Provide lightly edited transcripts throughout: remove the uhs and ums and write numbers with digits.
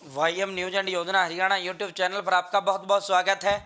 वाईएम news and योजना Haryana YouTube channel पर आपका बहुत बहुत स्वागत है।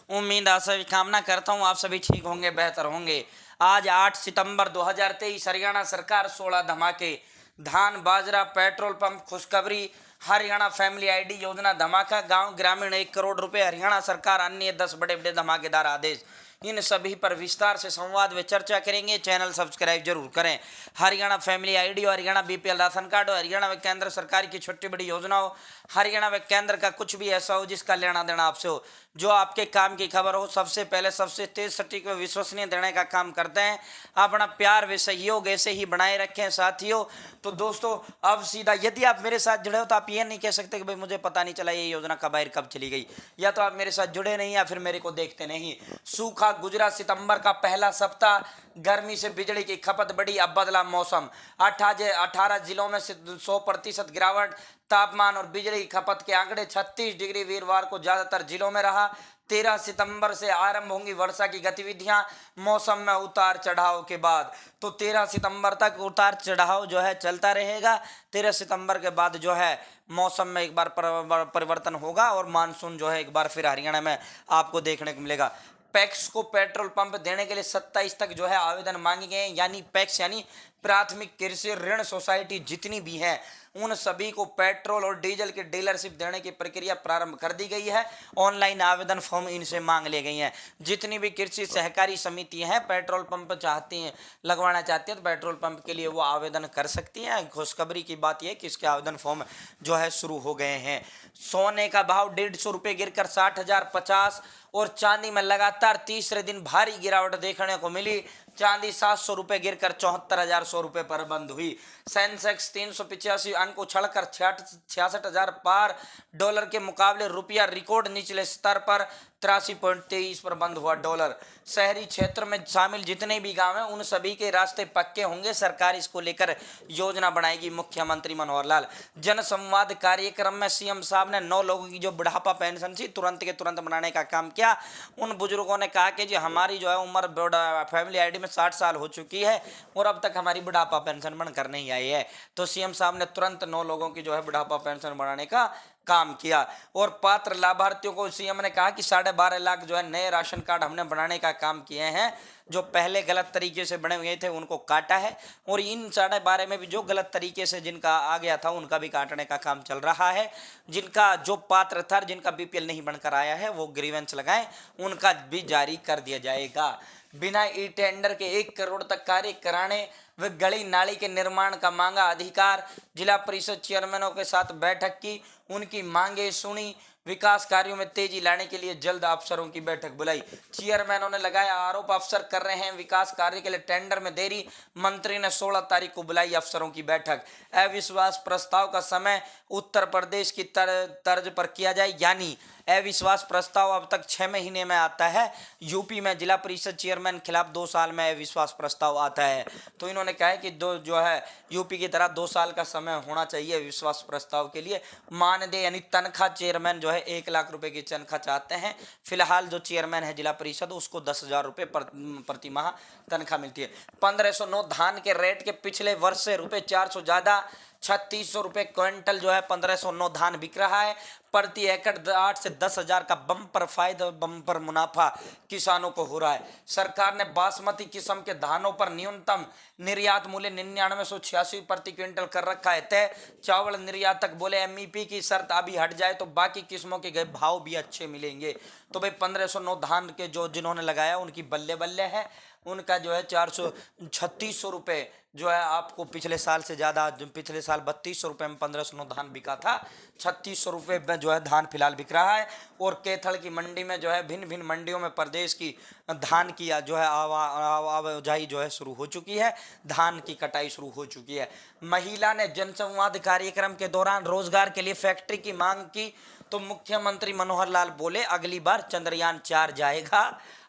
उम्मीद आशा कामना करता हूँ आप सभी ठीक होंगे, बेहतर होंगे। आज 8 सितंबर 2023 हरियाणा सरकार 16 धमाके, धान बाजरा पेट्रोल पंप खुशखबरी, हरियाणा फैमिली आईडी योजना धमाका, गांव ग्रामीण 1 करोड़ रुपए, हरियाणा सरकार अन्य 10 बड़े बड़े धमाकेदार आदेश। इन सभी पर विस्तार से संवाद व चर्चा करेंगे। चैनल सब्सक्राइब जरूर करें। हरियाणा फैमिली आईडी और हरियाणा बीपीएल राशन कार्ड और हरियाणा व केंद्र सरकार की छोटी बड़ी योजनाओं, हरियाणा व केंद्र का कुछ भी ऐसा हो जिसका लेना देना आपसे हो, जो आपके काम की खबर हो, सबसे पहले सबसे तेज सटीक व विश्वसनीय देने का काम करते हैं। अपना प्यार व सहयोग ऐसे ही बनाए रखें साथियों। तो दोस्तों अब सीधा, यदि आप मेरे साथ जुड़े हो तो आप ये नहीं कह सकते कि भाई मुझे पता नहीं चला ये योजना कब आई कब चली गई, या तो आप मेरे साथ जुड़े नहीं या फिर मेरे को देखते नहीं। सूखा गुजरा सितंबर का पहला सप्ताह, गर्मी से बिजली की खपत बढ़ी, अब बदला मौसम। 18 जिलों में 100% गिरावट, तापमान और बिजली की खपत के आंकड़े 36 डिग्री वीरवार को ज्यादातर जिलों में रहा। 13 सितंबर से आरंभ होंगी वर्षा की गतिविधियां, मौसम में उतार चढ़ाव के बाद। तो 13 सितंबर तक उतार चढ़ाव जो है चलता रहेगा। 13 सितंबर के बाद जो है मौसम में एक बार परिवर्तन होगा और मानसून जो है एक बार फिर हरियाणा में आपको देखने को मिलेगा। पैक्स को पेट्रोल पंप देने के लिए 27 तक जो है आवेदन मांगे गए हैं। यानी पैक्स यानी प्राथमिक कृषि ऋण सोसाइटी जितनी भी हैं उन सभी को पेट्रोल और डीजल की डीलरशिप देने की प्रक्रिया प्रारंभ कर दी गई है। ऑनलाइन आवेदन फॉर्म इनसे मांग लिए गई हैं। जितनी भी कृषि सहकारी समितियां हैं पेट्रोल पंप चाहती हैं, लगवाना चाहती हैं, तो पेट्रोल पंप के लिए वो आवेदन कर सकती हैं। खुशखबरी की बात यह कि इसके आवेदन फॉर्म जो है शुरू हो गए हैं। सोने का भाव 150 रुपये गिरकर 60,050 और चांदी में लगातार तीसरे दिन भारी गिरावट देखने को मिली। चांदी 700 रुपये गिरकर 74,100 रुपये पर बंद हुई। सेंसेक्स 385 अंक उछलकर 66,000 पार। डॉलर के मुकाबले रुपया रिकॉर्ड निचले स्तर पर 83.23 पर बंद हुआ डॉलर। शहरी क्षेत्र में शामिल जितने भी गांव हैं उन सभी के रास्ते पक्के होंगे। सरकार इसको लेकर योजना बनाएगी। मुख्यमंत्री मनोहर लाल। जन संवाद कार्यक्रम में सीएम साहब ने 9 लोगों की जो बुढ़ापा पेंशन थी तुरंत के तुरंत बनाने का काम किया। उन बुजुर्गों ने कहा कि जी हमारी जो है उम्र फैमिली आईडी में 60 साल हो चुकी है और अब तक हमारी बुढ़ापा पेंशन बनकर नहीं आई है। तो सीएम साहब ने तुरंत 9 लोगों की जो है बुढ़ापा पेंशन बढ़ाने का काम किया। और पात्र लाभार्थियों को सीएम ने कहा कि 12.5 लाख जो है नए राशन कार्ड हमने बनाने का काम किए हैं। जो पहले गलत तरीके से बने हुए थे उनको काटा है और इन 12.5 में भी जो गलत तरीके से जिनका आ गया था उनका भी काटने का काम चल रहा है। जिनका जो पात्र था, जिनका बीपीएल नहीं बनकर आया है वो ग्रीवेंस लगाएं, उनका भी जारी कर दिया जाएगा। बिना ई टेंडर के 1 करोड़ तक कार्य कराने व गली नाली के निर्माण का मांगा अधिकार। जिला परिषद चेयरमैनों के साथ बैठक की, उनकी मांगे सुनी। विकास कार्यों में तेजी लाने के लिए जल्द अफसरों की बैठक बुलाई। चेयरमैनों ने लगाया आरोप अफसर कर रहे हैं विकास कार्य के लिए टेंडर में देरी। मंत्री ने 16 तारीख को बुलाई अफसरों की बैठक। अविश्वास प्रस्ताव का समय उत्तर प्रदेश की तर्ज पर किया जाए। यानी अविश्वास प्रस्ताव अब तक 6 महीने में आता है। यूपी में जिला परिषद चेयरमैन खिलाफ 2 साल में अविश्वास प्रस्ताव आता है। तो इन्होंने कहा है कि जो है यूपी की तरह 2 साल का समय होना चाहिए विश्वास प्रस्ताव के लिए। मानदेय यानी तनख्वाह, चेयरमैन जो है 1 लाख रुपए की तनख्वाह चाहते हैं। फिलहाल जो चेयरमैन है जिला परिषद उसको 10,000 रुपये प्रति माह तनख्वाह मिलती है। 1509 धान के रेट के पिछले वर्ष से ₹400 ज्यादा, 3600 रुपये क्विंटल जो है 1509 धान बिक रहा है। प्रति एकड़ 8 से 10,000 का बम्पर फायदा, बम्पर मुनाफा किसानों को हो रहा है। सरकार ने बासमती किस्म के धानों पर न्यूनतम निर्यात मूल्य 9986 प्रति क्विंटल कर रखा है तय। चावल निर्यातक बोले एमईपी की शर्त अभी हट जाए तो बाकी किस्मों के भाव भी अच्छे मिलेंगे। तो भाई 1509 धान के जो जिन्होंने लगाया उनकी बल्ले बल्ले है। उनका जो है 3600 रुपये जो है आपको पिछले साल से ज़्यादा, पिछले साल 3200 रुपये में 1509 धान बिका था, 3600 रुपये में जो है धान फिलहाल बिक रहा है। और कैथल की मंडी में जो है भिन्न भिन्न मंडियों में प्रदेश की धान की जो है आवाजाही जो है शुरू हो चुकी है। धान की कटाई शुरू हो चुकी है। महिला ने जनसंवाद कार्यक्रम के दौरान रोजगार के लिए फैक्ट्री की मांग की। तो मुख्यमंत्री मनोहर लाल बोले अगली बार चंद्रयान 4 जाएगा,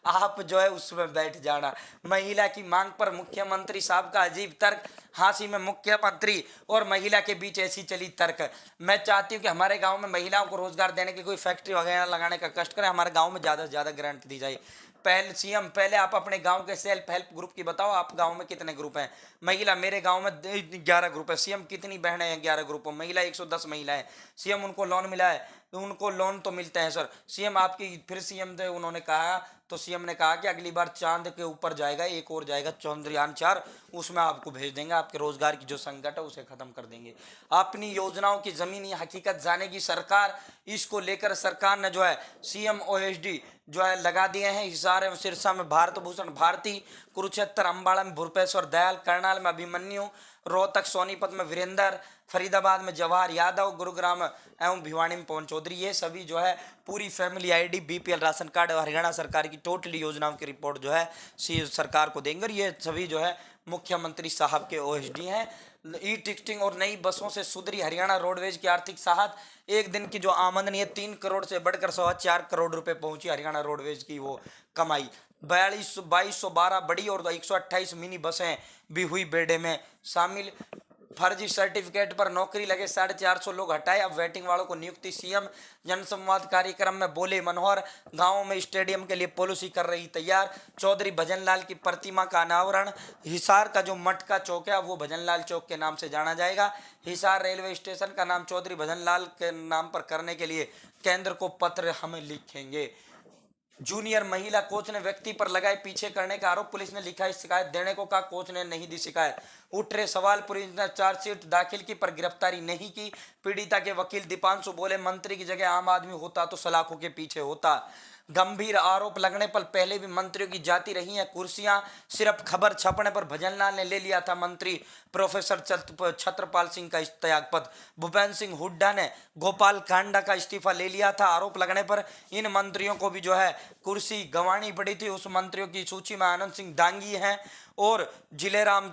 आप जो है उसमें बैठ जाना। महिला की मांग पर मुख्यमंत्री साहब का अजीब तर्क। हांसी में मुख्यमंत्री और महिला के बीच ऐसी चली तर्क। मैं चाहती हूँ कि हमारे गांव में महिलाओं को रोजगार देने के लिए कोई फैक्ट्री वगैरह लगाने का कष्ट करें। हमारे गांव में ज़्यादा से ज़्यादा ग्रांट दी जाए। पहले सीएम, पहले आप अपने गांव के सेल्फ हेल्प ग्रुप की बताओ, आप गांव में कितने ग्रुप हैं? महिला, मेरे गांव में 11 ग्रुप है। सीएम कितनी बहनें हैं 11 ग्रुपों? महिला 110 महिलाएं। सीएम उनको लोन मिला है, तो उनको लोन तो मिलते हैं सर। सीएम आपकी, फिर सीएम थे, उन्होंने कहा, तो सीएम ने कहा कि अगली बार चांद के ऊपर जाएगा, एक और जाएगा चंद्रयान 4, उसमें आपको भेज देंगे, आपके रोजगार की जो संकट है उसे खत्म कर देंगे। अपनी योजनाओं की जमीनी हकीकत जानेगी सरकार, इसको लेकर सरकार ने जो है सीएम ओएसडी जो है लगा दिए हैं। हिसार एवं सिरसा में भारत भूषण भारती, कुरुक्षेत्र अंबाला में भूपेश्वर दयाल, करनाल में अभिमन्यु, रोहतक सोनीपत में वीरेंद्र, फरीदाबाद में जवाहर यादव, गुरुग्राम एवं भिवानी में पवन चौधरी। ये सभी जो है पूरी family ID, BPL ration card और हरियाणा सरकार की टोटली योजनाओं की रिपोर्ट जो है सरकार को देंगे। और ये सभी जो है मुख्यमंत्री साहब के ओएसडी हैं। ई टिकटिंग और नई बसों से सुधरी हरियाणा रोडवेज की आर्थिक साहत। एक दिन की जो आमदनी है 3 करोड़ से बढ़कर 4.25 करोड़ रुपए पहुंची हरियाणा रोडवेज की वो कमाई। 2212 बड़ी और 128 मिनी बसें भी हुई बेड़े में शामिल। फर्जी सर्टिफिकेट पर नौकरी लगे 450 लोग हटाए, अब वेटिंग वालों को नियुक्ति। सीएम जनसंवाद कार्यक्रम में बोले मनोहर, गांवों में स्टेडियम के लिए पॉलिसी कर रही तैयार। चौधरी भजनलाल की प्रतिमा का अनावरण। हिसार का जो मटका चौक है वो भजनलाल चौक के नाम से जाना जाएगा। हिसार रेलवे स्टेशन का नाम चौधरी भजनलाल के नाम पर करने के लिए केंद्र को पत्र हम लिखेंगे। जूनियर महिला कोच ने व्यक्ति पर लगाए पीछे करने का आरोप, पुलिस ने लिखा शिकायत देने को कहा, कोच ने नहीं दी शिकायत। उठ रहे सवाल, पुलिस ने चार्जशीट दाखिल की पर गिरफ्तारी नहीं की। पीड़िता के वकील दीपांशु बोले मंत्री की जगह आम आदमी होता तो सलाखों के पीछे होता। गंभीर आरोप लगने पर पहले भी मंत्रियों की जाती रही हैं कुर्सियां, सिर्फ खबर छपने पर भजनलाल ने ले लिया था मंत्री प्रोफेसर छत्रपाल सिंह का त्यागपत्र। भूपेंद्र सिंह हुड्डा ने गोपाल कांडा का इस्तीफा ले लिया था। आरोप लगने पर इन मंत्रियों को भी जो है कुर्सी गंवानी पड़ी थी। उस मंत्रियों की सूची में आनंद सिंह डांगी हैं और जिलेराम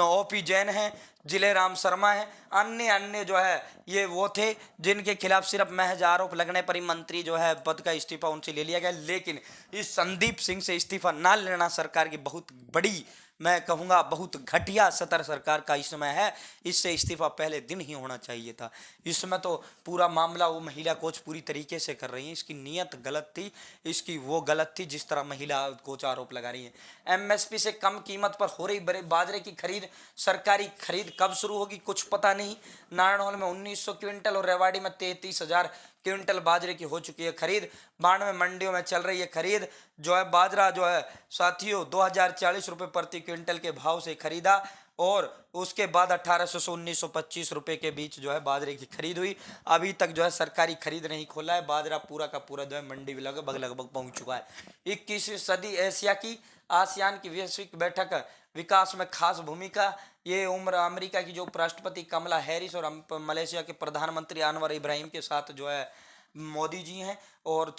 ओपी जैन हैं, जिलेराम शर्मा है, अन्य जो है ये वो थे जिनके खिलाफ सिर्फ महज आरोप लगने पर ही मंत्री जो है पद का इस्तीफा उनसे ले लिया गया। लेकिन इस संदीप सिंह से इस्तीफा ना लेना सरकार की बहुत बड़ी, मैं कहूँगा बहुत घटिया सतर सरकार का इसमें है। इससे इस्तीफा पहले दिन ही होना चाहिए था। इसमें तो पूरा मामला वो महिला कोच पूरी तरीके से कर रही है, इसकी नीयत गलत थी, इसकी वो गलत थी जिस तरह महिला कोच आरोप लगा रही है। एमएसपी से कम कीमत पर हो रही बड़े बाजरे की खरीद, सरकारी खरीद कब शुरू होगी कुछ पता नहीं। नारायणहोल में 1900 क्विंटल और रेवाड़ी में 33,000 क्विंटल बाजरे की हो चुकी है खरीद। 92 मंडियों में चल रही है खरीद। जो है बाजरा जो है साथियों 2040 रुपये प्रति क्विंटल के भाव से खरीदा और उसके बाद 1800 से 1925 रुपये के बीच जो है बाजरे की खरीद हुई। अभी तक जो है सरकारी खरीद नहीं खोला है। बाजरा पूरा का पूरा जो है मंडी में लगभग पहुंच चुका है। 21वीं सदी एशिया की आसियान की वैश्विक बैठक विकास में खास भूमिका। ये उम्र अमेरिका की जो उपराष्ट्रपति कमला हैरिस और मलेशिया के प्रधानमंत्री अनवर इब्राहिम के साथ जो है मोदी जी हैं और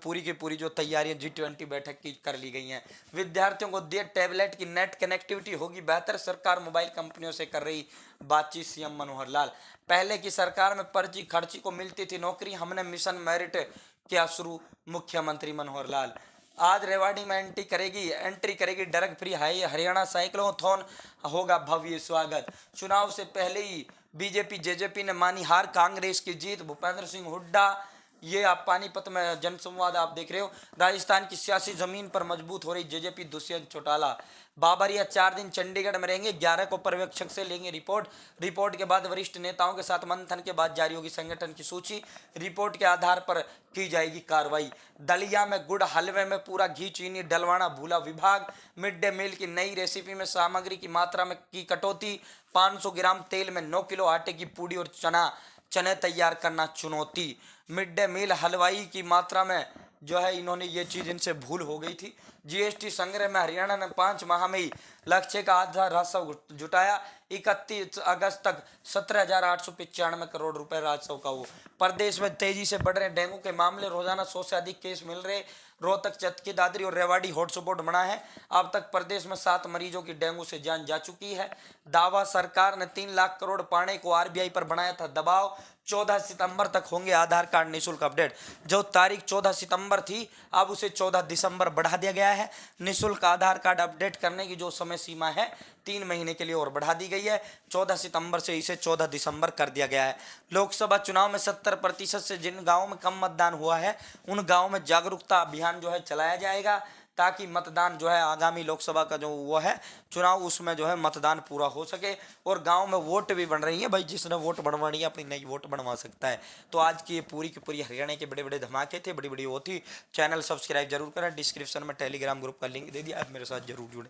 पूरी की पूरी जो तैयारियां G20 बैठक की कर ली गई हैं। विद्यार्थियों को दिए टैबलेट की नेट कनेक्टिविटी होगी बेहतर, सरकार मोबाइल कंपनियों से कर रही बातचीत। सीएम मनोहर लाल, पहले की सरकार में पर्ची खर्ची को मिलती थी नौकरी, हमने मिशन मेरिट किया शुरू। मुख्यमंत्री मनोहर लाल, आज रेवाड़ी में एंट्री करेगी ड्रग फ्री हरियाणा साइक्लोथॉन, होगा भव्य स्वागत। चुनाव से पहले ही बीजेपी जेजेपी ने मानी हार, कांग्रेस की जीत। भूपेंद्र सिंह हुड्डा, ये आप पानीपत में जनसंवाद आप देख रहे हो। राजस्थान की सियासी जमीन पर मजबूत हो रही जेजेपी, दुष्यंत चौटाला। बाबरिया 4 दिन चंडीगढ़ में रहेंगे, 11 को पर्यवेक्षक से लेंगे रिपोर्ट के बाद वरिष्ठ नेताओं के साथ मंथन के बाद जारी होगी संगठन की सूची। रिपोर्ट के आधार पर की जाएगी कार्रवाई। दलिया में गुड़ हलवे में पूरा घी चीनी डलवाना भूला विभाग। मिड डे मील की नई रेसिपी में सामग्री की मात्रा में की कटौती। 500 ग्राम तेल में 9 किलो आटे की पूड़ी और चने तैयार करना चुनौती। मिड डे मील हलवाई की मात्रा में जो है इन्होंने ये चीज़ इनसे भूल हो गई थी। जीएसटी संग्रह में हरियाणा ने 5 माह में ही लक्ष्य का आधा राजस्व जुटाया। 31 अगस्त तक 17,895 करोड़ रुपए राजस्व का वो। प्रदेश में तेजी से बढ़ रहे डेंगू के मामले, रोजाना 100 से अधिक केस मिल रहे। रोहतक, चतकी, दादरी और रेवाड़ी हॉटस्पॉट बना है। अब तक प्रदेश में 7 मरीजों की डेंगू से जान जा चुकी है। दावा, सरकार ने 3 लाख करोड़ पाने को आरबीआई पर बनाया था दबाव। 14 सितंबर तक होंगे आधार कार्ड निःशुल्क अपडेट। जो तारीख 14 सितंबर थी अब उसे 14 दिसंबर बढ़ा दिया गया है। है। निःशुल्क आधार कार्ड अपडेट करने की जो समय सीमा है 3 महीने के लिए और बढ़ा दी गई है। 14 सितंबर से इसे 14 दिसंबर कर दिया गया है। लोकसभा चुनाव में 70% से जिन गाँवों में कम मतदान हुआ है उन गाँवों में जागरूकता अभियान जो है चलाया जाएगा, ताकि मतदान जो है आगामी लोकसभा का जो वो है चुनाव उसमें जो है मतदान पूरा हो सके। और गांव में वोट भी बन रही है भाई, जिसने वोट बनवानी है अपनी नई वोट बनवा सकता है। तो आज की ये पूरी की पूरी हरियाणा के बड़े बड़े धमाके थे, बड़ी बड़ी वो थी। चैनल सब्सक्राइब जरूर करें, डिस्क्रिप्शन में टेलीग्राम ग्रुप का लिंक दे दिया, आप मेरे साथ जरूर जुड़े।